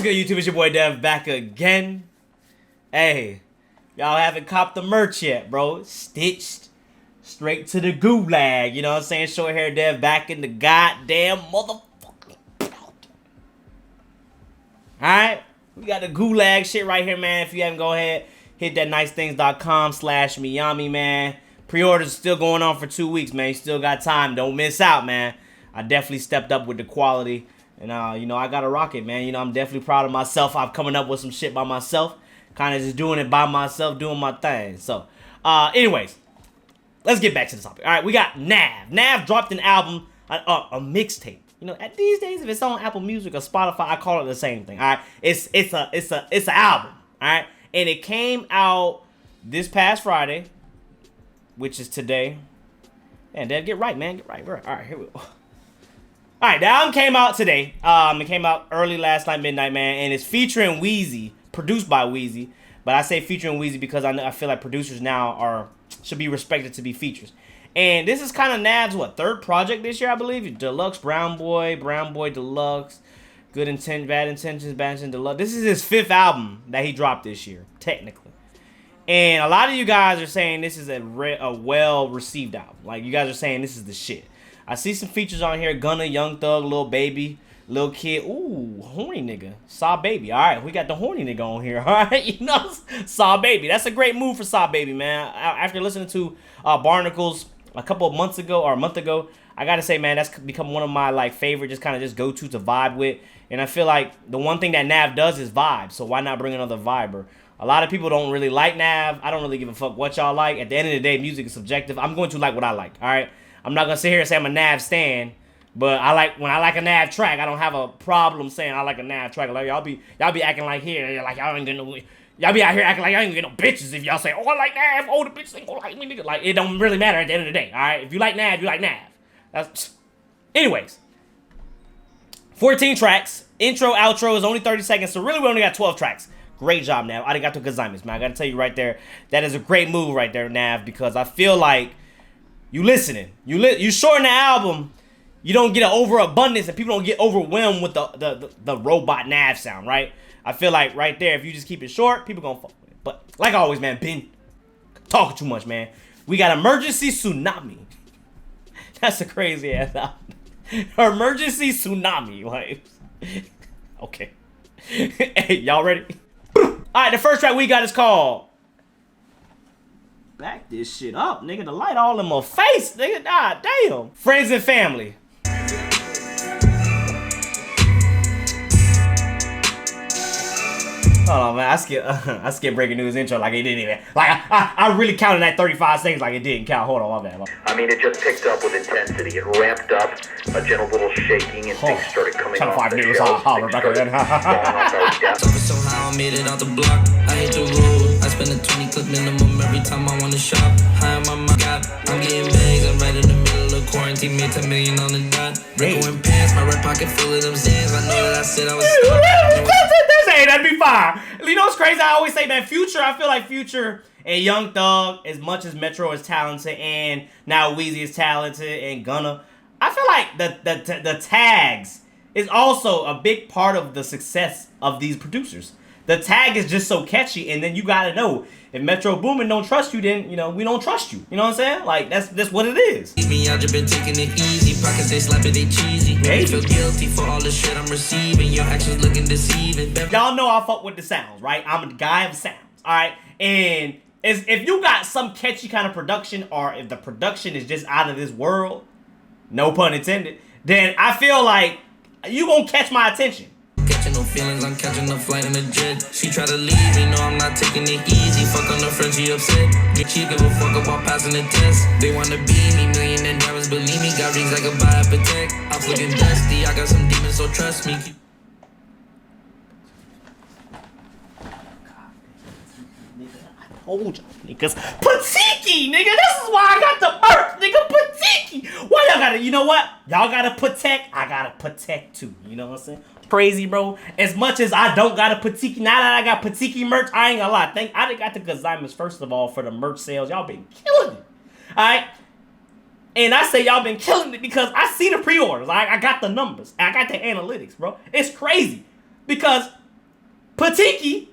good, YouTube? It's your boy Dev back again. Hey, y'all haven't copped the merch yet, bro. Stitched straight to the gulag. You know what I'm saying? Short hair Dev back in the goddamn motherfucking belt. Alright? We got the gulag shit right here, man. If you haven't, go ahead, hit that nicethings.com/Meami, man. Pre-orders still going on for 2 weeks, man. You still got time. Don't miss out, man. I definitely stepped up with the quality. And, you know, I got to rock it, man. You know, I'm definitely proud of myself. I'm coming up with some shit by myself. Kind of just doing it by myself, doing my thing. So, anyways, let's get back to the topic. All right, we got NAV. NAV dropped an album, a mixtape. You know, at these days, if it's on Apple Music or Spotify, I call it the same thing. All right, it's an album. All right, and it came out this past Friday, which is today. And Dad, get right, man, get right. All right, here we go. All right, the album came out today. It came out early last night, midnight, man, and it's featuring Wheezy, produced by Wheezy. But I say featuring Wheezy because I feel like producers now should be respected to be features. And this is kind of Nav's third project this year, I believe. Deluxe, Brown Boy Deluxe, Good Intent, Bad Intentions, Bad Intentions Deluxe. This is his fifth album that he dropped this year, technically. And a lot of you guys are saying this is a well-received album. Like, you guys are saying this is the shit. I see some features on here. Gunna, Young Thug, Lil Baby, Lil Kid. Ooh, horny nigga. Saw Baby. All right, we got the horny nigga on here. All right, you know, Saw Baby. That's a great move for Saw Baby, man. After listening to Barnacles a couple of months ago, or a month ago, I gotta say, man, that's become one of my favorite, just go-to to vibe with. And I feel like the one thing that Nav does is vibe. So why not bring another viber? A lot of people don't really like Nav. I don't really give a fuck what y'all like. At the end of the day, music is subjective. I'm going to like what I like. All right. I'm not gonna sit here and say I'm a Nav stan, but when I like a Nav track, I don't have a problem saying I like a Nav track. Like y'all be acting like here, like y'all ain't gonna y'all be out here acting like y'all ain't gonna get no bitches if y'all say, oh, I like Nav, oh, the bitches ain't gonna like me, nigga. Like, it don't really matter at the end of the day. All right, if you like Nav, you like Nav. Anyways, 14 tracks. Intro, outro is only 30 seconds, so really we only got 12 tracks. Great job, Nav. Arigato gozaimasu, man. I gotta tell you right there, that is a great move right there, Nav, because I feel like you listening. You shorten the album, you don't get an overabundance and people don't get overwhelmed with the robot Nav sound, right? I feel like right there, if you just keep it short, people gonna fuck with it. But like always, man, been talking too much, man. We got Emergency Tsunami. That's a crazy ass album. Emergency Tsunami, like, okay. Hey, y'all ready? All right, the first track we got is called Back This Shit Up, nigga. The light all in my face, nigga. God damn. Friends and Family. Hold on, man. I skipped breaking news intro like it didn't even. Like I really counted that 35 seconds like it didn't count. Hold on, my bad. I mean, it just picked up with intensity. It ramped up, a gentle little shaking, and things started coming off the shelves. So how I made it out the block. I hit the road. I spend a 20 clip minimum every time I want to shop. High on my mind. I'm getting bags. I'm right in the middle of quarantine. Made 10 million on the dot. Rico in pants. My red pocket full of them Zans. I know that I said I was stuck. Hey, that'd be fire. You know what's crazy? I always say, man, Future, I feel like Future and Young Thug, as much as Metro is talented and now Wheezy is talented and Gunna, I feel like the tags is also a big part of the success of these producers. The tag is just so catchy, and then you gotta know, if Metro Boomin don't trust you, then, you know, we don't trust you. You know what I'm saying? Like, that's what it is. Me out, just been taking it easy. Pockets, they slapping, they cheesy. Hey. Feel guilty for all the shit I'm receiving. Your actions looking deceiving. Y'all know I fuck with the sounds, right? I'm a guy of sounds, all right? And if you got some catchy kind of production, or if the production is just out of this world, no pun intended, then I feel like you gonna catch my attention. Catching no feelings, I'm catching a flight in a jet. She try to leave me, no, I'm not taking it easy. Fuck on her friend, she upset. She give a fuck about passing the test. They wanna be me, million and diamonds, believe me. Got rings like a buy up attack. I'm looking dusty, I got some demons, so trust me. Told y'all niggas, Patiki, nigga, this is why I got the merch, nigga, Patiki. Why y'all gotta, you know what? Y'all gotta protect, I gotta protect too, you know what I'm saying? Crazy, bro. As much as I don't got a Patiki, now that I got Patiki merch, I ain't gonna lie. I done got the gozaimasu, first of all, for the merch sales. Y'all been killing it, alright? And I say y'all been killing it because I see the pre-orders. I got the numbers. I got the analytics, bro. It's crazy because Patiki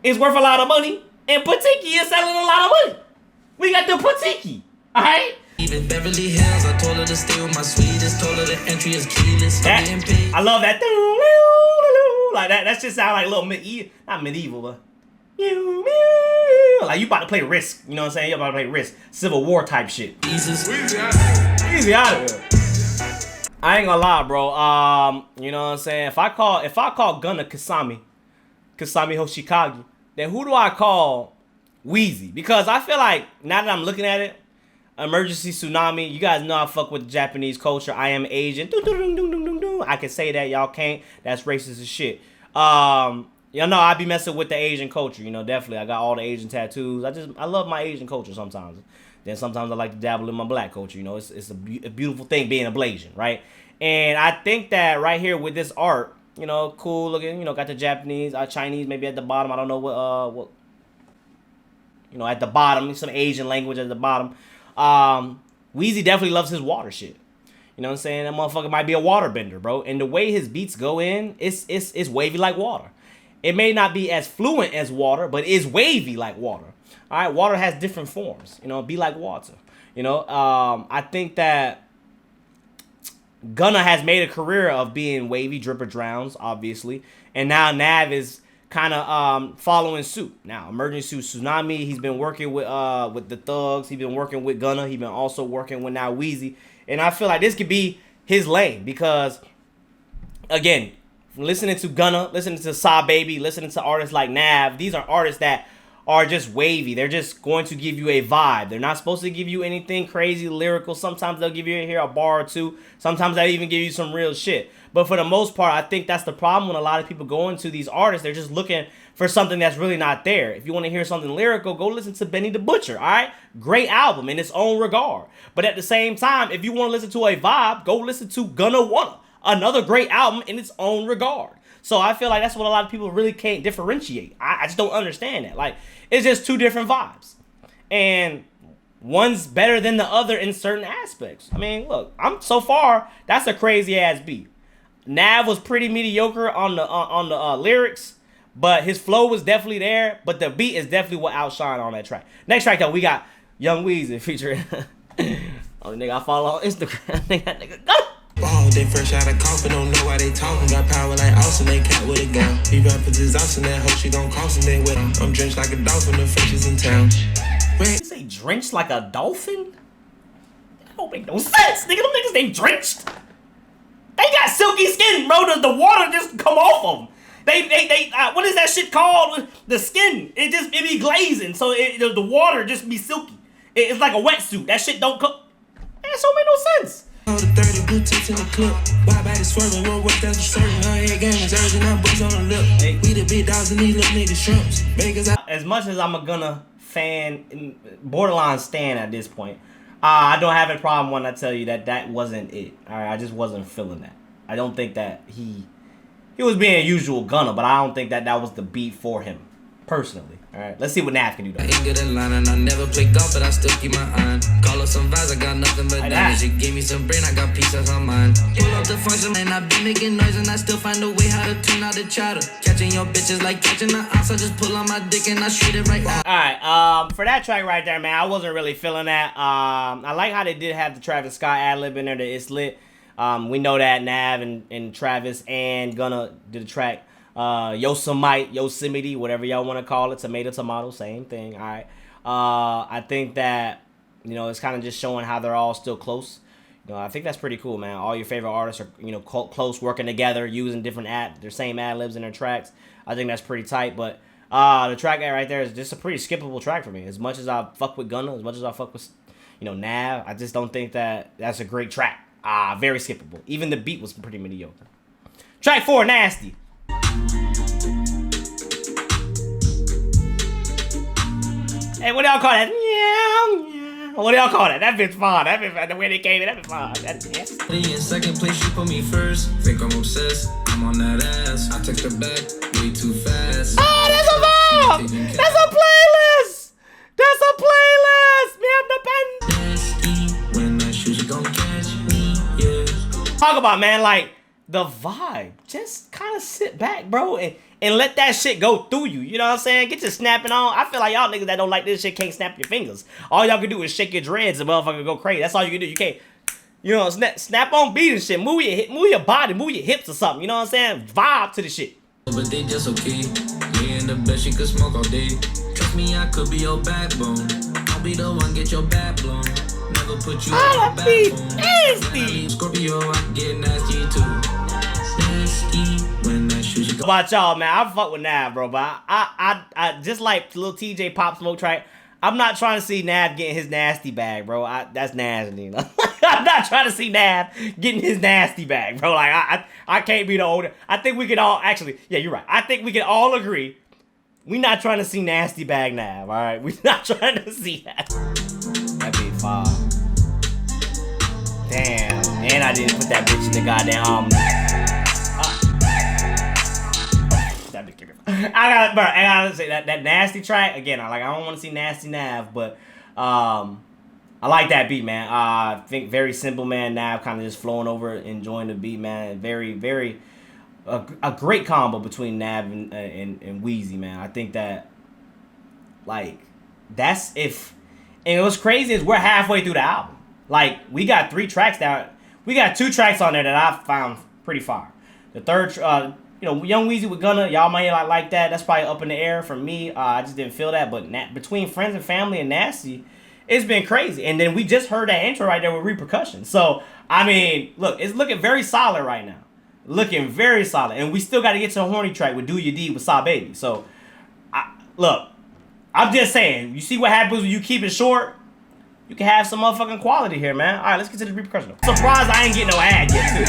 is worth a lot of money, and Patiki is selling a lot of money. We got the Patiki, all right? Even Beverly Hills, I told her to stay with my sweetest. Told her the entry is keyless. I love that. Like that. That just sound like a little not medieval, but like you about to play Risk. You know what I'm saying? You about to play Risk, Civil War type shit. Easy out of here. I ain't gonna lie, bro. You know what I'm saying? If I call Gunna Kasami Hoshikage, then who do I call Wheezy? Because I feel like now that I'm looking at it, Emergency Tsunami, you guys know I fuck with the Japanese culture. I am Asian. I can say that, y'all can't. That's racist as shit. Y'all know I be messing with the Asian culture, you know, definitely. I got all the Asian tattoos. I love my Asian culture sometimes. Then sometimes I like to dabble in my black culture, you know. It's a beautiful thing being a Blasian, right? And I think that right here with this art, you know, cool looking, you know, got the Japanese, Chinese maybe at the bottom. I don't know what you know, at the bottom, some Asian language at the bottom. Wheezy definitely loves his water shit. You know what I'm saying? That motherfucker might be a water bender, bro. And the way his beats go in, it's wavy like water. It may not be as fluent as water, but it's wavy like water. All right, water has different forms. You know, be like water. You know, I think that Gunna has made a career of being wavy, dripper drowns, obviously, and now Nav is kind of following suit. Now, Emergency Tsunami, he's been working with the Thugs. He's been working with Gunna. He's been also working with now Wheezy. And I feel like this could be his lane because, again, listening to Gunna, listening to Sa Baby, listening to artists like Nav, these are artists that are just wavy. They're just going to give you a vibe. They're not supposed to give you anything crazy lyrical. Sometimes they'll give you here a bar or two. Sometimes they'll even give you some real shit. But for the most part, I think that's the problem when a lot of people go into these artists. They're just looking for something that's really not there. If you want to hear something lyrical, go listen to Benny the Butcher, all right? Great album in its own regard. But at the same time, if you want to listen to a vibe, go listen to Gunna Wanna, another great album in its own regard. So I feel like that's what a lot of people really can't differentiate. I just don't understand that. Like, it's just two different vibes. And one's better than the other in certain aspects. I mean, look, so far, that's a crazy ass beat. Nav was pretty mediocre on the lyrics, but his flow was definitely there. But the beat is definitely what outshined on that track. Next track though, we got Young Wheezy featuring only nigga I follow on Instagram. nigga go. Ball, they fresh out of coffin, don't know why they talking. Got power like Austin, they cat with a gun. He rappers is Austin, that hope she gon' cross and they with him. I'm drenched like a dolphin, the fishes in town. You say drenched like a dolphin? That don't make no sense, nigga. Them niggas ain't drenched. They got silky skin, bro. The water just come off them. They what is that shit called? The skin. It be glazing, so the water just be silky. It's like a wetsuit. That shit don't cook. That don't make no sense. All the 30 blue tips in the clip. Why body swerving, roll work that's for certain. Her head game is urgent, I'm buzz on the lip. Hey. We the big dogs and these little niggas shrimps. Vegas, as much as I'm a Gunna fan, borderline stan at this point, I don't have a problem when I tell you that wasn't it. All right, I just wasn't feeling that. I don't think that he was being a usual Gunna, but I don't think that was the beat for him personally. All right, let's see what Nav can do though. I ain't good at line and I never play golf, but I still keep my eye. Call up some vibes, I got nothing but damage. You give me some brain, I got pieces on mine. Pull up the function, and I be making noise, and I still find a way how to tune out the chatter. Catching your bitches like catching the ounce, I just pull on my dick and I shoot it right out. All right, for that track right there, man, I wasn't really feeling that. I like how they did have the Travis Scott ad-lib in there, that it's lit. We know that Nav and Travis and Gunna did a track. Yosemite, whatever y'all want to call it, tomato, same thing. All right. I think that, you know, it's kind of just showing how they're all still close. You know, I think that's pretty cool, man. All your favorite artists are, you know, close, working together, using different their same ad libs in their tracks. I think that's pretty tight. But the track right there is just a pretty skippable track for me. As much as I fuck with Gunna, as much as I fuck with, you know, Nav, I just don't think that's a great track. Very skippable. Even the beat was pretty mediocre. Track 4, Nasty. Hey, what do y'all call that? Yeah. What do y'all call that? That bit's fine. That bitch, the way they came in, that bitch fine. That's nasty. In second place, you put me first. Think I'm obsessed. I'm on that ass. I took the back way too fast. Oh, that's a vibe. That's a playlist. That's a playlist. Me and the band. Nasty. When I shoot, you gon' catch me. Yeah. Talk about, man, like the vibe. Just kind of sit back, bro, and let that shit go through you. You know what I'm saying? Get your snapping on. I feel like y'all niggas that don't like this shit can't snap your fingers. All y'all can do is shake your dreads and motherfucker go crazy. That's all you can do. You can't, you know, snap on beat and shit. Move your body, move your hips or something. You know what I'm saying? Vibe to the shit. But they just okay. Me in the bed, she could smoke all day. Trust me, I could be your backbone. I'll be the one get your back blown. Never put you on the backbone. Nasty. Scorpio, I get nasty too. Nasty when I shoot you. How about y'all, man? I fuck with NAV, bro, but I just like little TJ Pop Smoke track. I'm not trying to see NAV getting his nasty bag, bro. That's nasty. You know? I'm not trying to see NAV getting his nasty bag, bro. Like I can't be the older. I think we can all actually, yeah, you're right. I think we can all agree. We not trying to see nasty bag NAV, all right? We not trying to see that. That'd be fine. Damn, and I didn't put that bitch in the goddamn I gotta say that nasty track again. I don't want to see nasty NAV, but I like that beat, man. I think very simple, man. NAV kind of just flowing over, enjoying the beat, man. Very a great combo between NAV and Wheezy, man. I think that like that's if, and what's crazy is we're halfway through the album. Like we got 3 tracks down. We got 2 tracks on there that I found pretty fire. The third, you know, Young Wheezy with Gunna, y'all might not like that. That's probably up in the air for me. I just didn't feel that. But between Friends and Family and Nasty, it's been crazy. And then we just heard that intro right there with Repercussion. So, I mean, look, it's looking very solid right now. Looking very solid. And we still got to get to the horny track with Do Your Deed with Saw Baby. So, look, I'm just saying, you see what happens when you keep it short? You can have some motherfucking quality here, man. All right, let's get to the Repercussion. Surprised I ain't getting no ad yet, too.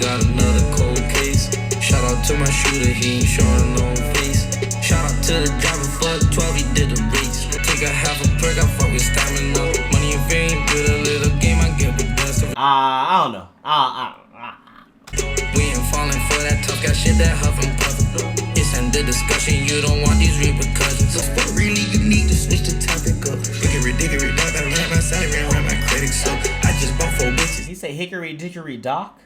Got another cold case. Shout out to my shooter, he ain't showing no face. Shout out to the driver, fuck 12, he did the race. Take a half a perk, I fuck with stamina. Money and fame, with a little game, I get with dust. I don't know. We ain't falling for that tough guy shit, that huff and puff. It's in the discussion, you don't want these repercussions. But really, you need to switch the topic up. Hickory, dock, I ran my salary, I ran my credit, so I just bought 4 bitches. He say Hickory Dickory Dock?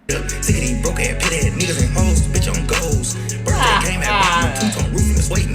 Sick of these broke ass, pit ass niggas and hoes, bitch on goals. Birthday came at 2-tone roof and it's waiting.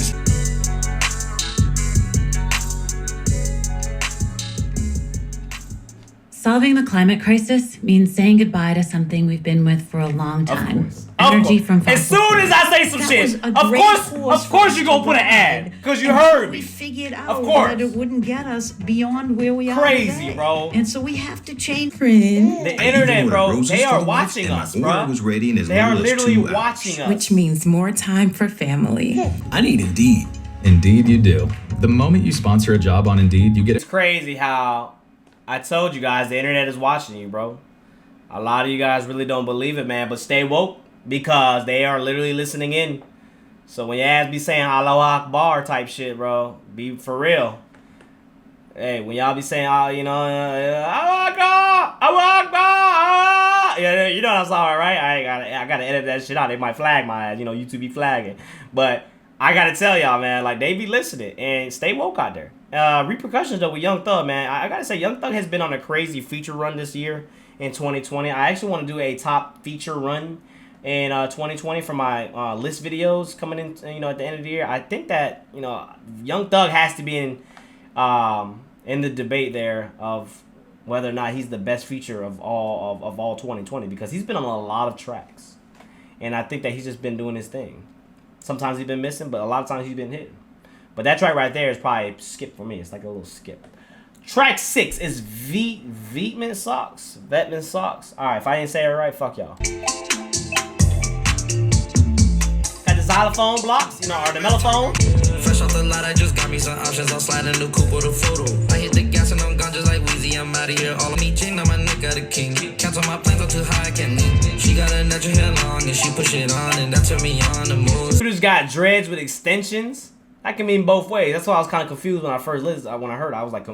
Solving the climate crisis means saying goodbye to something we've been with for a long time. Energy from fossil as soon as I say some shit, of course you gonna put an ad, because you heard me. We figured out that it wouldn't get us beyond where we are Crazy, today. bro. And so we have to change. Friend. The internet, bro, they are watching us, bro. They are literally watching us. Which means more time for family. I need Indeed. Indeed you do. The moment you sponsor a job on Indeed, you get it. It's crazy how I told you guys the internet is watching you, bro. A lot of you guys really don't believe it, man, but stay woke because they are literally listening in. So when your ass be saying Allahu Akbar type shit, bro, be for real. Hey, when y'all be saying, oh, you know, Allahu Akbar, Allahu Akbar, yeah, you know that's all right. I gotta edit that shit out. They might flag my ass, you know, YouTube be flagging. But I gotta tell y'all, man, like they be listening and stay woke out there. Repercussions though with Young Thug, man. I gotta say, Young Thug has been on a crazy feature run this year in 2020. I actually want to do a top feature run in 2020 for my list videos coming in, you know, at the end of the year. I think that, you know, Young Thug has to be in the debate there of whether or not he's the best feature of all 2020, because he's been on a lot of tracks, and I think that he's just been doing his thing. Sometimes he's been missing, but a lot of times he's been hitting. But that track right there is probably a skip for me. It's like a little skip. Track 6 is Vetman Socks. Vetman Socks. Alright, if I didn't say it right, fuck y'all. Got the xylophone blocks, you know, or the mellophone. Fresh off the lot, I just got me some options. I'll slide in the coupe with a photo. I hit the gas and I'm gone just like Wheezy. I'm out of here. All of me chain on my neck, got a king. Cancel my plans, I'm too high, I can't leave. She got a natural hair long and she push it on, and that turned me on the most. Dude's got dreads with extensions. That can mean both ways. That's why I was kind of confused when I first listened. When I heard it, I was like,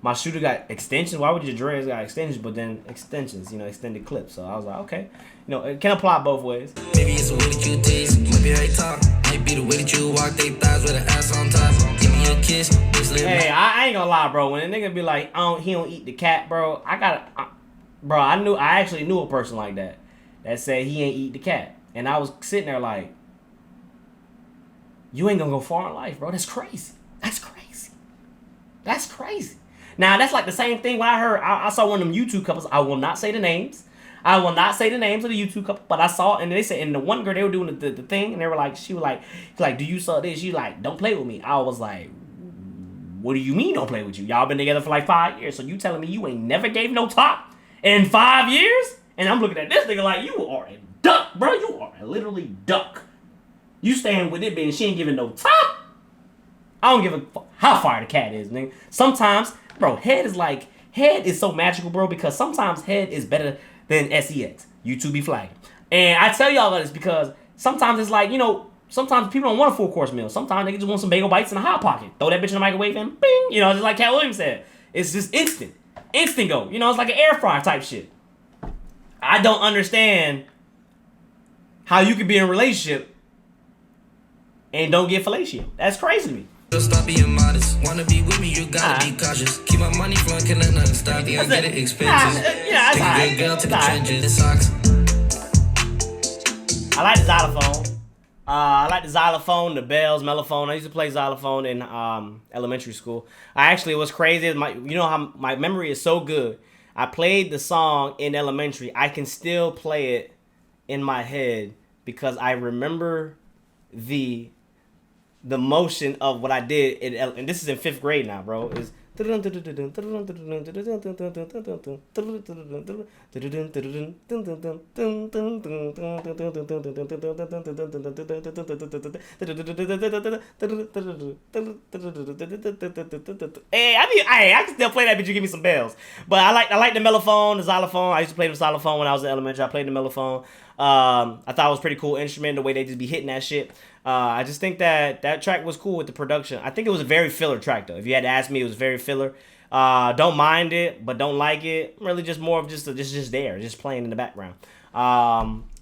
my shooter got extensions. Why would your dreads got extensions? But then extensions, you know, extended clips. So I was like, okay, you know, it can apply both ways. Maybe it's the way that you taste, might be how you talk, might be the way that you walk. They thighs with an ass on top. Give me a kiss. Hey, I ain't gonna lie, bro. When a nigga be like, he don't eat the cat, bro. bro, I actually knew a person like that said he ain't eat the cat. And I was sitting there like, you ain't gonna go far in life, bro. That's crazy. That's crazy. That's crazy. Now, that's like the same thing when I saw one of them YouTube couples. I will not say the names. I will not say the names of the YouTube couple, but I saw, and they said, and the one girl, they were doing the thing, and they were like, she was like, do you saw this? She like, don't play with me. I was like, what do you mean don't play with you? Y'all been together for like 5 years, so you telling me you ain't never gave no top in 5 years? And I'm looking at this nigga like, you are a duck, bro. You are a literally duck. You staying with it, bitch, she ain't giving no top. I don't give a fuck how far the cat is, nigga. Sometimes, bro, head is so magical, bro, because sometimes head is better than sex. YouTube be flagging. And I tell y'all this because sometimes it's like, sometimes people don't want a full course meal. Sometimes they just want some bagel bites in a hot pocket. Throw that bitch in the microwave and bing, just like Cat Williams said. It's just instant. Instant go. It's like an air fryer type shit. I don't understand how you could be in a relationship and don't get fellatio. That's crazy to me. Stop being modest. Wanna be with me, you gotta be cautious. Keep my money flowing, can let nothing stop me. I get it expensive. Yeah, take a good girl to the trenches. It sucks. I like the xylophone. I like the xylophone, the bells, mellophone. I used to play xylophone in elementary school. It was crazy. How my memory is so good. I played the song in elementary. I can still play it in my head because I remember the motion of what I did and this is in 5th grade now, bro. Is I can still play that, but you give me some bells. But I like the mellophone, the xylophone. I used to play the xylophone when I was in elementary. I played the mellophone. I thought it was a pretty cool instrument, the way they just be hitting that shit. I just think that track was cool with the production. I think it was a very filler track, though. If you had to ask me, it was very filler. Don't mind it, but don't like it. Really just more of just there, just playing in the background.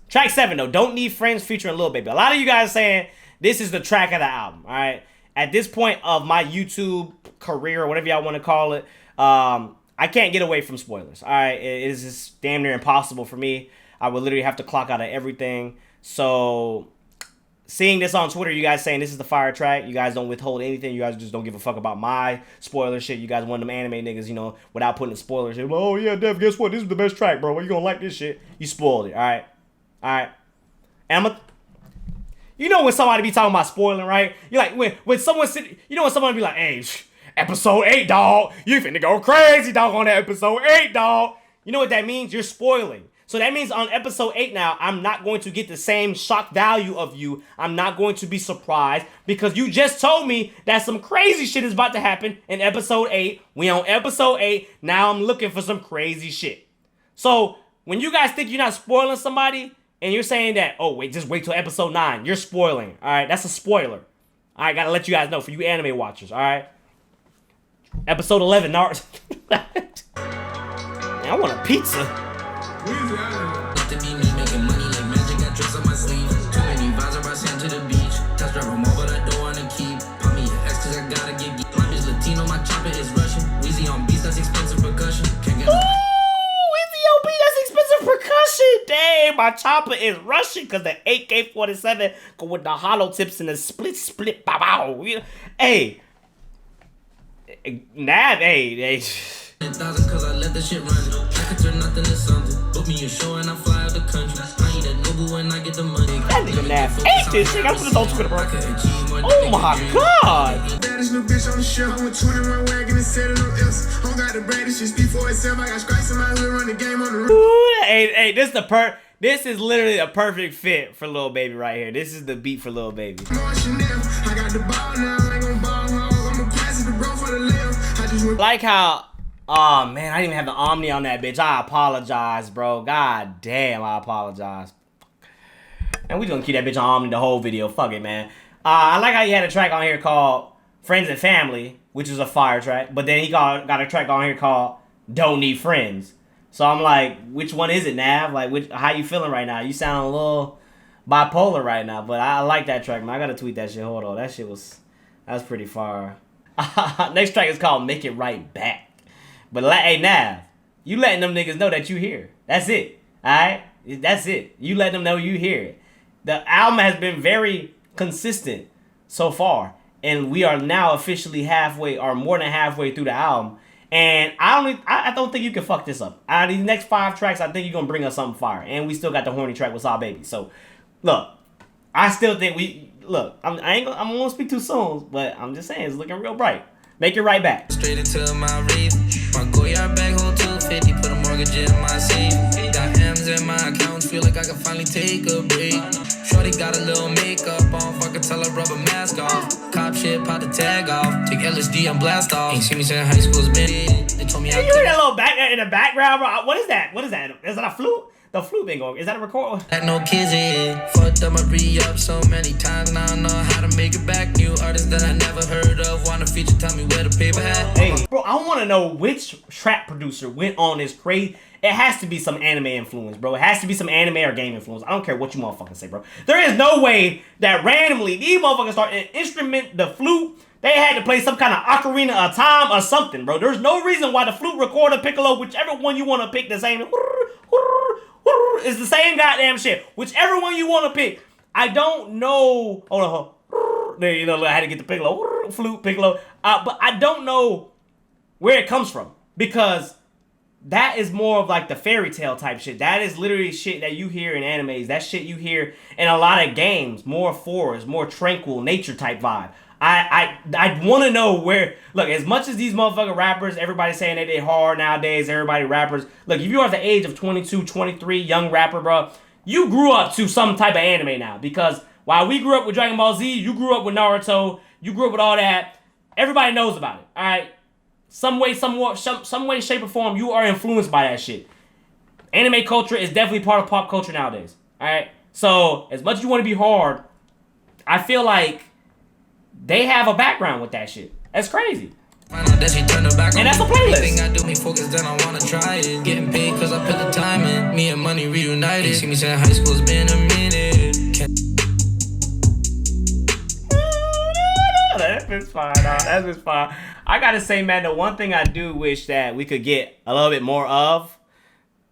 Track 7, though, Don't Need Friends featuring Lil Baby. A lot of you guys saying this is the track of the album, all right? At this point of my YouTube career, or whatever y'all want to call it, I can't get away from spoilers, all right? It is just damn near impossible for me. I would literally have to clock out of everything. So seeing this on Twitter, you guys saying this is the fire track, you guys don't withhold anything, you guys just don't give a fuck about my spoiler shit. You guys one of them anime niggas, without putting the spoilers. Oh yeah, Dev, guess what? This is the best track, bro. Well, you gonna like this shit. You spoiled it, alright? Alright. And when somebody be talking about spoiling, right? You're like, when someone when someone be like, hey, episode 8, dog, you finna go crazy, dog, on that episode 8, dog. You know what that means? You're spoiling. So that means on episode 8 now, I'm not going to get the same shock value of you. I'm not going to be surprised because you just told me that some crazy shit is about to happen in episode 8. We on episode 8. Now I'm looking for some crazy shit. So when you guys think you're not spoiling somebody and you're saying that, just wait till episode 9. You're spoiling. All right, that's a spoiler. All right, gotta let you guys know for you anime watchers. All right. Episode 11, Naruto. Man, I want a pizza. Let the be me making money like magic. Got tricks on my sleeve. Too many vibes I sand to the beach. Touch drive them all, but I don't wanna keep. Pop me an X cause I gotta get geek. My bitch Latino, my chopper is Russian. Wheezy on beats, that's expensive percussion. Can't get Wheezy on beat, that's expensive percussion. Damn, my chopper is Russian cause the AK-47 go with the hollow tips and the split, bow. Hey, NAV, hey. 1,000 cause I let the shit run. I could turn nothing to something. Book me a show and I fly out the country. I eat a Nobu when I get the money. That nigga NAV ate this shit. I put this on Twitter, bro. Oh my god. Baddest new bitch on the show. I'm with 21 wagon and set it on else. I don't got the bread, it's just speak for itself. I got strikes in my hood, run the game on the roof. Ooh, hey, this is literally a perfect fit for Lil Baby right here. This is the beat for Lil Baby. I got the ball now, I ain't gon' ball hog. I'ma pass it to bro for the left. I just went like how, oh man, I didn't even have the Omni on that bitch. I apologize, bro. God damn, I apologize. And we gonna keep that bitch on Omni the whole video. Fuck it, man. I like how he had a track on here called Friends and Family, which is a fire track. But then he got a track on here called Don't Need Friends. So I'm like, which one is it, Nav? Like, how you feeling right now? You sound a little bipolar right now. But I like that track, man. I gotta tweet that shit. Hold on. That was pretty fire. Next track is called Make It Right Back. But hey, Nav, You letting them niggas know that you here. That's it. Alright? That's it. You let them know you hear it. The album has been very consistent so far. And we are now officially halfway or more than halfway through the album. And I don't think you can fuck this up. Out of these next 5 tracks, I think you're gonna bring us something fire. And we still got the horny track with Saw Baby. So look, I still think I'm gonna speak too soon, but I'm just saying it's looking real bright. Make it right back. Straight into my rave. My Goyard bag hold 250, put a mortgage in my safe. Got M's in my account, feel like I can finally take a break. Shorty got a little makeup on, fucking tell her rub a mask off. Cop shit, pop the tag off. Take LSD and blast off. Ain't seen me since high school's been. They told me you hear that little back in the background, bro? What is that? What is that? Is that a flute? The flute been going. Is that a record? Like no kids in. Fucked up my re-up so many times. Now I know how to make it back. New artists that I never heard of. Want a feature, tell me where the paper hat. Hey, bro, I want to know which trap producer went on this crazy. It has to be some anime influence, bro. It has to be some anime or game influence. I don't care what you motherfuckers say, bro. There is no way that randomly these motherfuckers start an instrument, the flute. They had to play some kind of ocarina of time or something, bro. There's no reason why the flute, recorder, piccolo, whichever one you want to pick, the same. It's the same goddamn shit. Whichever one you want to pick. I don't know. Hold on. You know, I had to get the piccolo, flute, piccolo. But I don't know where it comes from. Because that is more of like the fairy tale type shit. That is literally shit that you hear in animes. That shit you hear in a lot of games. More forest, more tranquil, nature type vibe. I want to know where. Look, as much as these motherfucking rappers, everybody saying that they hard nowadays, everybody rappers. Look, if you are the age of 22, 23, young rapper, bro, you grew up to some type of anime now. Because while we grew up with Dragon Ball Z, you grew up with Naruto, you grew up with all that. Everybody knows about it, all right? Some way, shape, or form, you are influenced by that shit. Anime culture is definitely part of pop culture nowadays, all right? So, as much as you want to be hard, I feel like they have a background with that shit. That's crazy. And that's a playlist. I do me focus, then I wanna try it. Getting paid cause I put the time in. Me and money reunited. See me saying high school's been a minute. That's been fine, dog. That's been fine. I gotta say, man, the one thing I do wish that we could get a little bit more of.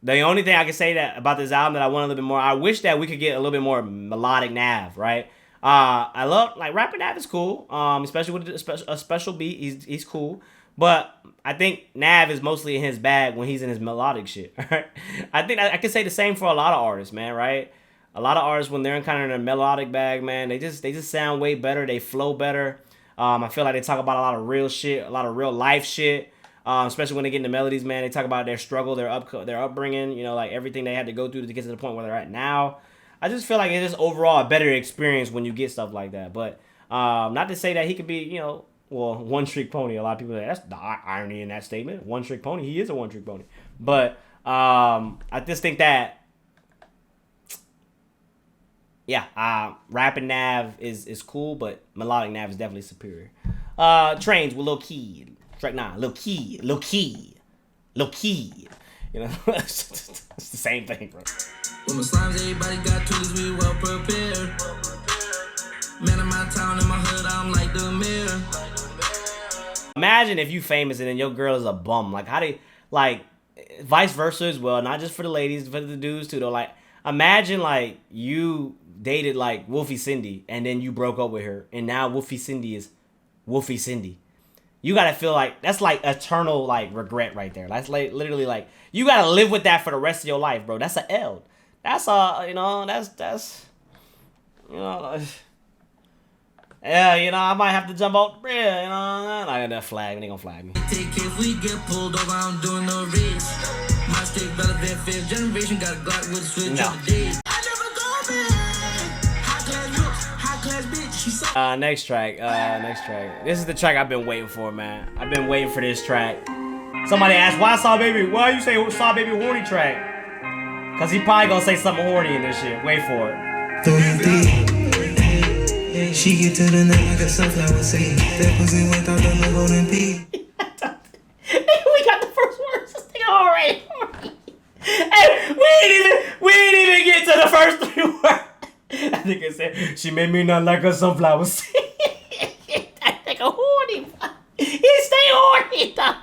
The only thing I can say that about this album that I want a little bit more, I wish that we could get a little bit more melodic NAV, right? I love, like, rapping NAV is cool, especially with a special beat. He's cool, but I think NAV is mostly in his bag when he's in his melodic shit. Right? I think I can say the same for a lot of artists, man. Right? A lot of artists, when they're in kind of their melodic bag, man, they just sound way better. They flow better. I feel like they talk about a lot of real shit, a lot of real life shit. Especially when they get into melodies, man, they talk about their struggle, their upbringing, you know, like everything they had to go through to get to the point where they're at now. I just feel like it's just overall a better experience when you get stuff like that. But not to say that he could be, you know, well, one-trick pony. A lot of people say that's the irony in that statement. One-trick pony. He is a one-trick pony. But I just think that, yeah, rapping NAV is cool, but melodic NAV is definitely superior. Trains with Lil Key. Track 9. Lil Key. You know, it's the same thing, bro. With my slimes, everybody got tools, we well prepared. Man in my town, in my hood, I'm like the mayor. Imagine if you famous and then your girl is a bum. Like, how they, like, vice versa as well. Not just for the ladies, for the dudes too, though. Like, imagine, like, you dated, like, Wolfie Cindy and then you broke up with her. And now Wolfie Cindy is Wolfie Cindy. You gotta feel like, that's like eternal, like, regret right there. That's like, literally, like, you gotta live with that for the rest of your life, bro. That's an L. That's you know, that's, you know, yeah, you know, I might have to jump out the bridge, you know, I'm not gonna flag, they gonna flag me. Take if we get pulled over, I'm doing no race. My stick better than fifth generation, got a Glock with a switch on the days. I never go back. High class bitch, she saw. Next track. This is the track I've been waiting for, man. I've been waiting for this track. Somebody asked, why Saw Baby? Why you say Saw Baby horny track? Cause he probably gonna say something horny in this shit. Wait for it. She get to the night like a sunflower seed. That pussy without the golden pea. We got the first words. This thing already horny. Hey, we ain't even get to the first 3 words. I think it said she made me not like a sunflower seed. I think a horny. He stay horny, dog.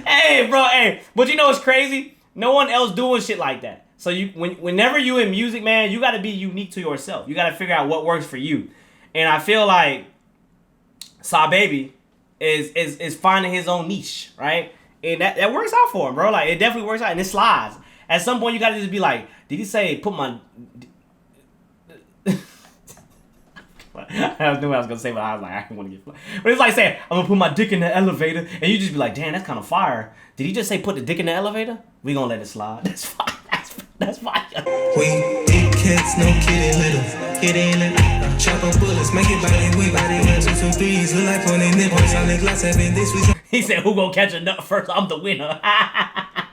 Hey, bro, hey. But you know what's crazy? No one else doing shit like that. So whenever you in music, man, you got to be unique to yourself. You got to figure out what works for you. And I feel like Saw Baby is finding his own niche, right? And that works out for him, bro. Like, it definitely works out, and it slides. At some point, you got to just be like, did he say put my... I knew what I was going to say, but I was like, I don't want to get... But it's like saying, I'm going to put my dick in the elevator, and you just be like, damn, that's kind of fire. Did he just say put the dick in the elevator? We going to let it slide. That's fine. That's fine. We big cats, no kitty little. Kitty little. Chop up bullets, make it body weak. Body 1, 2, 3s. Look like 20 nipples. On the glass, having this week. He said, who gonna catch a nut first? I'm the winner.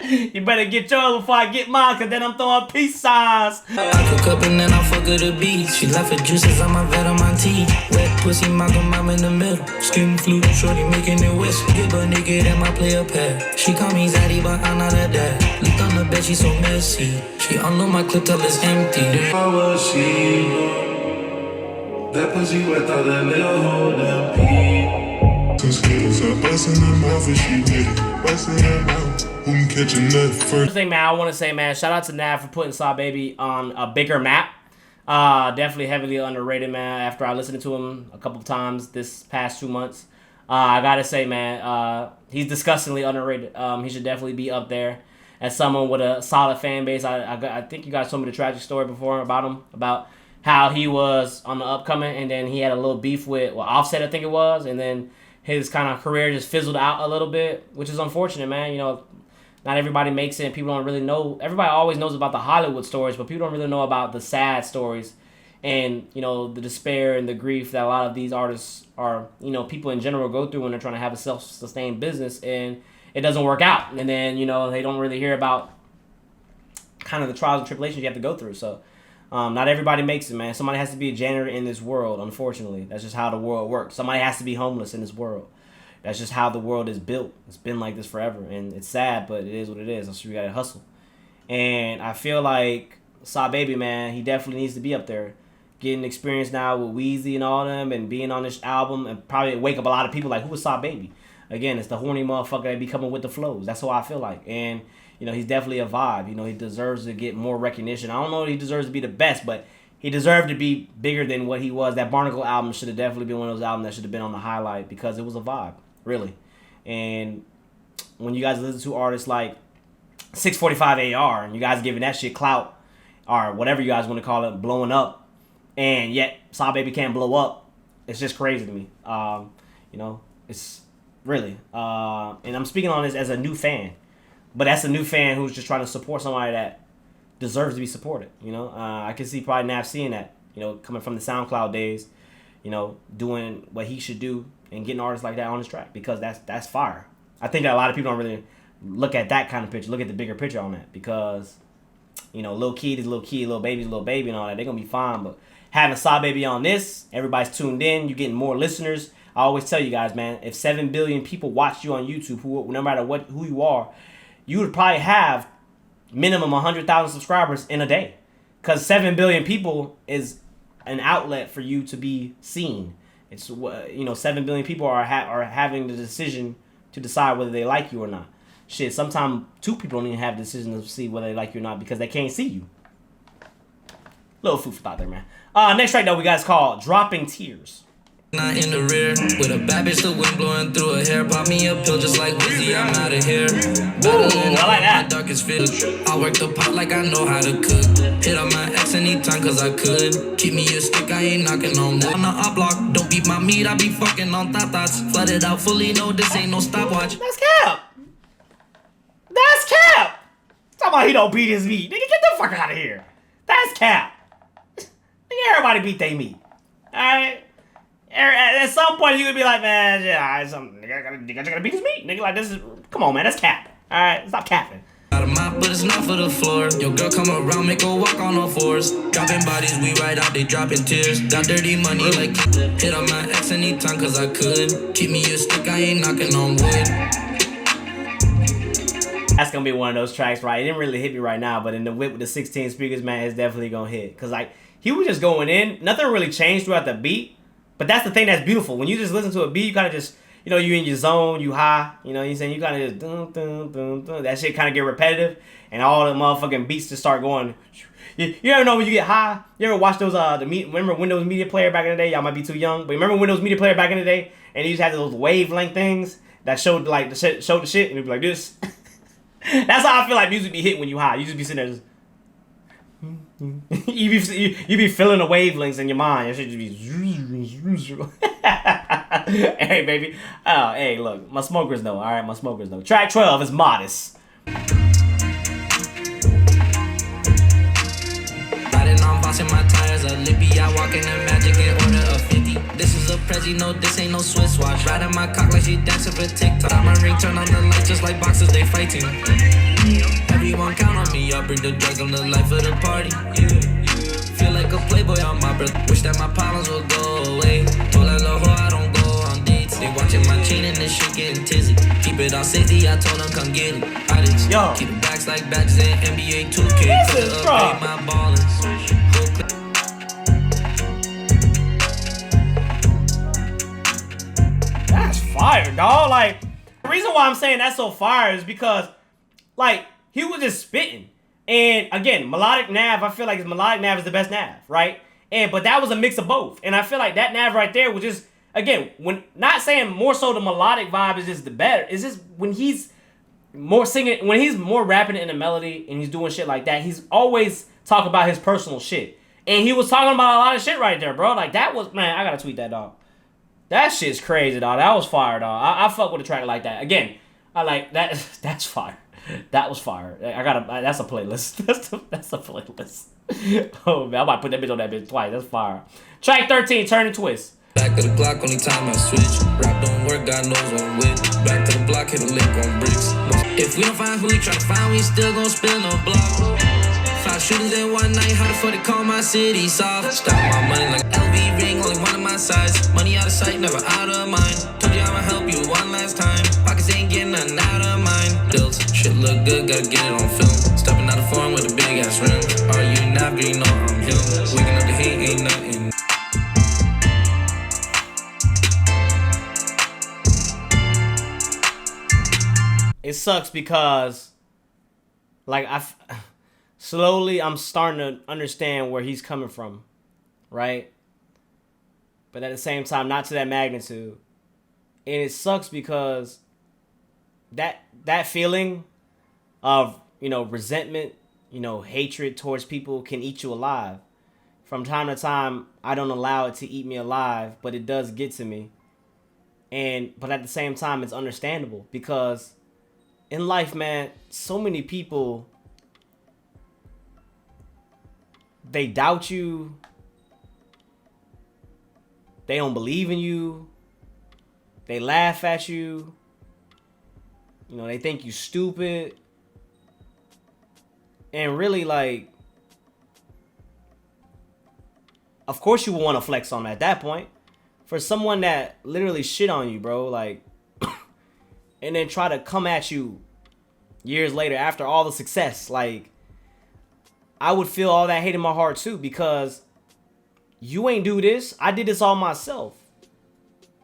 You better get yours before I get mine, cause then I'm throwing peace signs. I cook up and then I fuck her the beat. She left her juices on my vet on my teeth. Wet pussy, Malcolm, I'm in the middle. Skin flute, shorty making it west. Get her naked and my player pad. She call me Zaddy, but I'm not her dad. Leaked on the bed, she so messy. She unload my clip till it's empty. How was she? That pussy wet out that little hole down pee. Some skittles are busting her mouth and she with it. Busting her mouth. Who can catch a nut first? First thing, man, I want to say, man, shout out to NAV for putting Saw Baby on a bigger map. Definitely heavily underrated, man. After I listened to him a couple of times this past 2 months, I gotta say, man, he's disgustingly underrated. He should definitely be up there as someone with a solid fan base. I think you guys told me the tragic story before about him, about how he was on the upcoming, and then he had a little beef with Offset, I think it was, and then his kind of career just fizzled out a little bit, which is unfortunate, man. You know, not everybody makes it, and people don't really know. Everybody always knows about the Hollywood stories, but people don't really know about the sad stories and, you know, the despair and the grief that a lot of these artists are, you know, people in general go through when they're trying to have a self-sustained business and it doesn't work out. And then, you know, they don't really hear about kind of the trials and tribulations you have to go through. So not everybody makes it, man. Somebody has to be a janitor in this world, unfortunately. That's just how the world works. Somebody has to be homeless in this world. That's just how the world is built. It's been like this forever, and it's sad, but it is what it is. So we gotta hustle. And I feel like Saw Baby, man, he definitely needs to be up there, getting experience now with Wheezy and all them, and being on this album, and probably wake up a lot of people like, who was Saw Baby? Again, it's the horny motherfucker that be coming with the flows. That's what I feel like. And you know, he's definitely a vibe. You know, he deserves to get more recognition. I don't know if he deserves to be the best, but he deserved to be bigger than what he was. That Barnacle album should have definitely been one of those albums that should have been on the highlight because it was a vibe. Really. And when you guys listen to artists like 645 AR and you guys giving that shit clout or whatever you guys want to call it, blowing up, and yet Saw Baby can't blow up, it's just crazy to me. You know, it's really. And I'm speaking on this as a new fan, but that's a new fan who's just trying to support somebody that deserves to be supported. You know, I can see probably Nav seeing that, you know, coming from the SoundCloud days, you know, doing what he should do and getting artists like that on his track because that's fire. I think that a lot of people don't really look at that kind of picture, look at the bigger picture on that because, you know, Lil Kid is Lil Kid, Lil Baby's Lil Baby and all that. They're going to be fine, but having Saw Baby on this, everybody's tuned in, you're getting more listeners. I always tell you guys, man, if 7 billion people watch you on YouTube, who no matter who you are, you would probably have minimum 100,000 subscribers in a day because 7 billion people is an outlet for you to be seen. It's, you know, 7 billion people are having the decision to decide whether they like you or not. Shit, sometimes 2 people don't even have the decision to see whether they like you or not because they can't see you. Little food for thought there, man. Next track, though, we got is called Dropping Tears. Not in the rear, with a bad bitch, the wind blowing through her hair. Pop me a pill just like Wheezy, I'm out of here. Ooh, I like that. Darkest fit. I work the pot like I know how to cook. Hit up my ex anytime cause I could. Keep me a stick, I ain't knocking on wood. On the up block, don't beat my meat, I be fucking on thoughts. Flooded out fully, no, this ain't no stopwatch. That's cap. That's cap. Talking about he don't beat his meat. Nigga, get the fuck out of here. That's cap. Nigga, everybody beat they meat. Alright? At some point, you could be like, man, yeah, nigga gotta beat his meat. Nigga, like, this is, come on, man, that's cap. Alright, stop capping. Out of mop, but it's not for the floor. Your girl come around, make her walk on all fours. Dropping bodies, we ride out, they dropping tears. Got dirty money like hit on my ex anytime cause I could. Keep me a stick, I ain't knocking on wood. That's gonna be one of those tracks, right? It didn't really hit me right now, but in the whip with the 16 speakers, man, it's definitely gonna hit. Cause like, he was just going in, nothing really changed throughout the beat. But that's the thing that's beautiful. When you just listen to a beat, you kind of just, you know, you in your zone, you high, you know what I'm saying? You kind of just, dun, dun, dun, dun. That shit kind of get repetitive, and all the motherfucking beats just start going. You ever know when you get high? You ever watch those, remember Windows Media Player back in the day? Y'all might be too young, but remember Windows Media Player back in the day? And you just had those wavelength things that showed like the shit, and it'd be like this. That's how I feel like music be hit when you high. You just be sitting there just... you be feeling the wavelengths in your mind. Your shit just be... Hey, baby. Oh, hey, look. My smokers know. All right, my smokers know. Track 12 is Modest. Riding on bossing my tires, a lippy. I walk in the magic and order a 50. This is a Prezi, no, this ain't no Swiss watch. Riding my cock like she dancing for TikTok. I'm a ring, turn on the lights just like boxers, they fighting. Everyone count on me, I'll bring the drug on the life of the party. Feel like a playboy on my breath. Wish that my problems would go away. Told that little hoe I don't go on dates. They watching my chain and this shit getting tizzy. Keep it on safety, I told them come get it. I just keep the backs like badges in NBA 2K. Put it up, pay my ballers. That's fire, dog. Like, the reason why I'm saying that's so fire is because, like, he was just spitting. And again, melodic nav, I feel like melodic nav is the best nav, right? But that was a mix of both. And I feel like that nav right there was just, again, when not saying more so the melodic vibe is just the better. It's just when he's more singing, when he's more rapping in the melody and he's doing shit like that, he's always talking about his personal shit. And he was talking about a lot of shit right there, bro. Like, that was, man, I gotta tweet that, dog. That shit's crazy, dog. That was fire, dog. I fuck with a track like that. Again, I like that. That's fire. That was fire. That's a playlist. That's a playlist. Oh man, I might put that bitch on that bitch twice. That's fire. Track 13, Turn and Twist. Back of the Glock, only time I switch. Rap don't work, God knows I'm with. Back to the block, hit a lick on bricks. If we don't find who we try to find, we still gon' spill no block. 5 shooters in one night, how the fuck they call my city soft? Stop my money like an LV ring, only one of my size. Money out of sight, never out of mind. Told you I'ma help you one last time. Pockets ain't getting nothing out of mine. Bills, shit look good, gotta get it on film. Stepping out of foreign with a big ass rim. Are you NAV, you know I'm him. Waking up the hate, ain't nothing. It sucks because, like, slowly I'm starting to understand where he's coming from, right? But at the same time, not to that magnitude. And it sucks because that feeling of, resentment, hatred towards people can eat you alive. From time to time, I don't allow it to eat me alive, but it does get to me. But at the same time, it's understandable because in life, man, so many people, they doubt you. They don't believe in you. They laugh at you. They think you stupid. And really, like, of course you will want to flex on at that point. For someone that literally shit on you, bro, like, and then try to come at you years later after all the success, like, I would feel all that hate in my heart too, because you ain't do this. I did this all myself.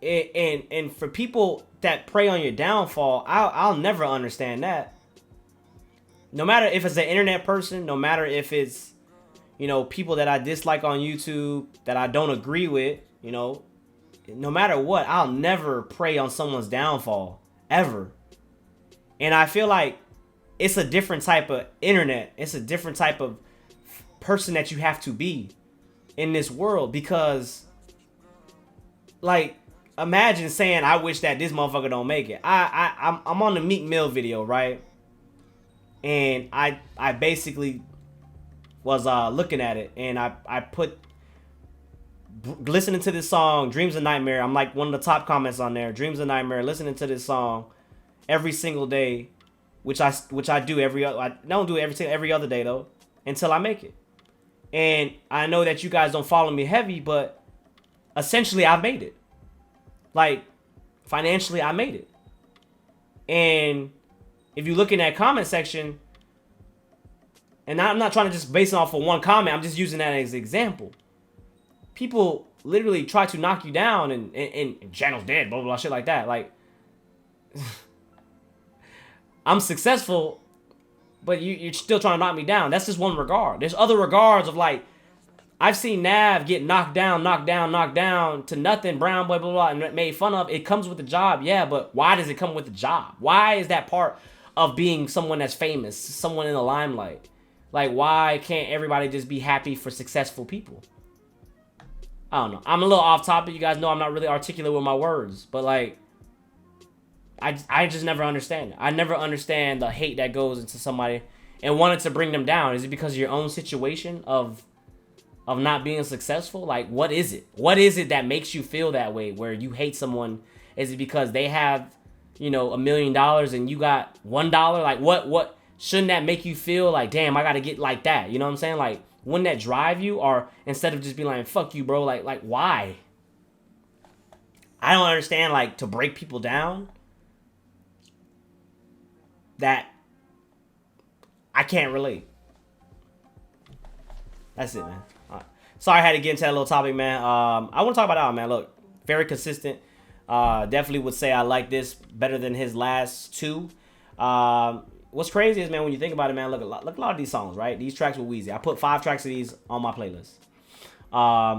And for people that prey on your downfall, I'll never understand that. No matter if it's an internet person, no matter if it's, people that I dislike on YouTube that I don't agree with, no matter what, I'll never prey on someone's downfall, ever. And I feel like it's a different type of internet. It's a different type of person that you have to be in this world, because, like, imagine saying, I wish that this motherfucker don't make it. I'm on the Meek Mill video, right? And I basically was looking at it, and I put listening to this song, Dreams of Nightmare. I'm like one of the top comments on there. Dreams of Nightmare. Listening to this song every single day, which I do I don't do it every other day though, until I make it. And I know that you guys don't follow me heavy, but essentially I've made it. Like, financially, I made it. And if you look in that comment section, and I'm not trying to just base it off of one comment, I'm just using that as an example. People literally try to knock you down and channel's dead, blah, blah, blah, shit like that. Like, I'm successful, but you're still trying to knock me down. That's just one regard. There's other regards of like, I've seen Nav get knocked down to nothing, brown boy, blah, blah, blah, and made fun of. It comes with the job, yeah, but why does it come with the job? Why is that part of being someone that's famous, someone in the limelight? Like, why can't everybody just be happy for successful people? I don't know. I'm a little off topic. You guys know I'm not really articulate with my words, but like, I just never understand it. I never understand the hate that goes into somebody and wanted to bring them down. Is it because of your own situation of not being successful? Like, what is it? What is it that makes you feel that way where you hate someone? Is it because they have, you know, $1 million and you got $1? Like, what shouldn't that make you feel like, damn, I gotta get like that? You know what I'm saying? Like, wouldn't that drive you? Or instead of just being like, fuck you, bro, like why? I don't understand, like, to break people down. That I can't relate. That's it, man. All right. Sorry I had to get into that little topic, man. I want to talk about that, man. Look, very consistent. Definitely would say I like this better than his last two. What's crazy is, man, when you think about it, man, look a lot of these songs, right? These tracks were Wheezy. I put 5 tracks of these on my playlist.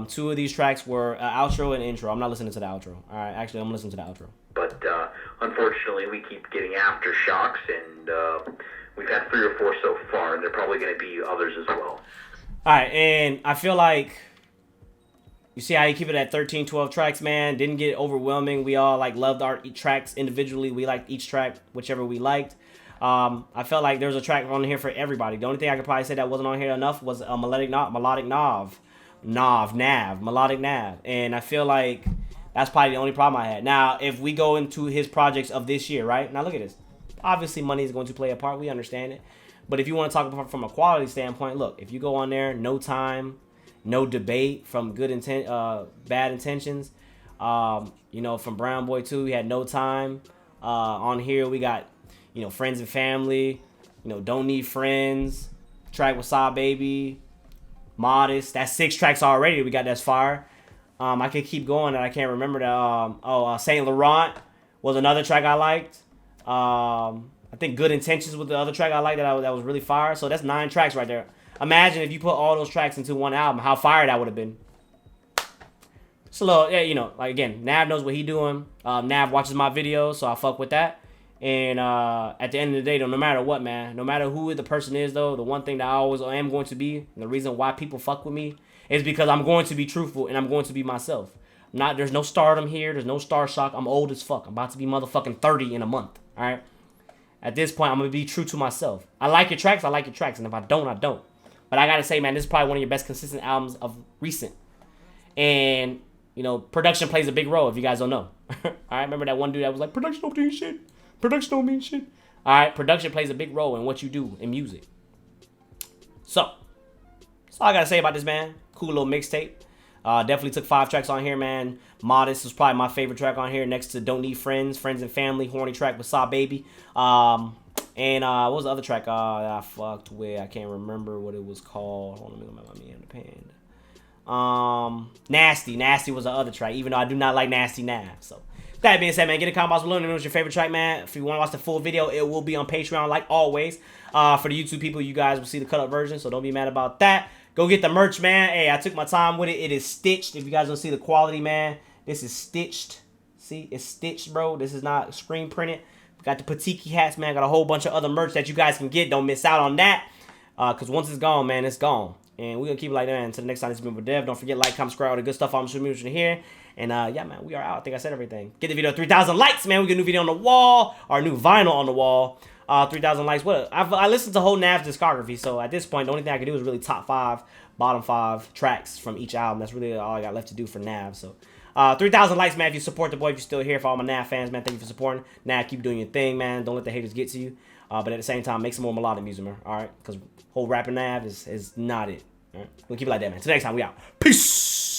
2 of these tracks were outro and intro. I'm not listening to the outro. All right, actually, I'm listening to the outro. But unfortunately, we keep getting aftershocks, and we've had 3 or 4 so far, and there are probably going to be others as well. All right, and I feel like you see how you keep it at 13, 12 tracks, man. Didn't get overwhelming. We all like loved our tracks individually. We liked each track, whichever we liked. I felt like there was a track on here for everybody. The only thing I could probably say that wasn't on here enough was a melodic nav, melodic nav, and I feel like that's probably the only problem I had. Now, if we go into his projects of this year, right? Now, look at this. Obviously, money is going to play a part. We understand it. But if you want to talk about from a quality standpoint, look, if you go on there, no time, no debate from bad intentions. You know, from Brown Boy 2, we had no time. On here, we got, you know, friends and family. You know, don't need friends. Track with Saw Baby. Modest. That's 6 tracks already. We got that's fire. I could keep going and I can't remember that. Saint Laurent was another track I liked. I think Good Intentions was the other track I liked that was really fire. So that's 9 tracks right there. Imagine if you put all those tracks into one album, how fire that would have been. It's a little, yeah, you know, like again, Nav knows what he doing. Nav watches my videos, so I fuck with that. And at the end of the day, though, no matter what, man, no matter who the person is, though, the one thing that I always am going to be, and the reason why people fuck with me, is because I'm going to be truthful and I'm going to be myself. There's no stardom here. There's no star shock. I'm old as fuck. I'm about to be motherfucking 30 in a month. All right. At this point, I'm gonna be true to myself. I like your tracks. And if I don't, I don't. But I gotta say, man, this is probably one of your best consistent albums of recent. And you know, production plays a big role. If you guys don't know, all right. Remember that one dude that was like, production don't mean shit. Production don't mean shit. All right. Production plays a big role in what you do in music. So that's all I gotta say about this, man. Cool little mixtape. Definitely took 5 tracks on here, man. Modest was probably my favorite track on here, next to Don't Need Friends, Friends and Family, Horny track with Saw Baby. And what was the other track that I fucked with? I can't remember what it was called. Hold on, let me go in the pan. Nasty was the other track, even though I do not like Nasty Nav. So that being said, man, get a comment box below and know what's your favorite track, man. If you want to watch the full video, it will be on Patreon like always. For the YouTube people, you guys will see the cut up version, so don't be mad about that. Go get the merch, man. Hey, I took my time with it. It is stitched. If you guys don't see the quality, man, this is stitched. See, it's stitched, bro. This is not screen printed. Got the Patiki hats, man. Got a whole bunch of other merch that you guys can get. Don't miss out on that. Because once it's gone, man, it's gone. And we're going to keep it like that until the next time. This has been with Dev. Don't forget, like, comment, subscribe, all the good stuff on social media here. And, yeah, man, we are out. I think I said everything. Get the video 3,000 likes, man. We got a new video on the wall. Our new vinyl on the wall. 3,000 likes. What? I listened to whole Nav's discography. So, at this point, the only thing I can do is really top 5, bottom 5 tracks from each album. That's really all I got left to do for Nav. So, 3,000 likes, man. If you support the boy, if you're still here, for all my Nav fans, man, thank you for supporting. Nav, keep doing your thing, man. Don't let the haters get to you. But at the same time, make some more melodic music, man. All right? Because whole rapping Nav is not it. All right? We'll keep it like that, man. Till next time, we out. Peace.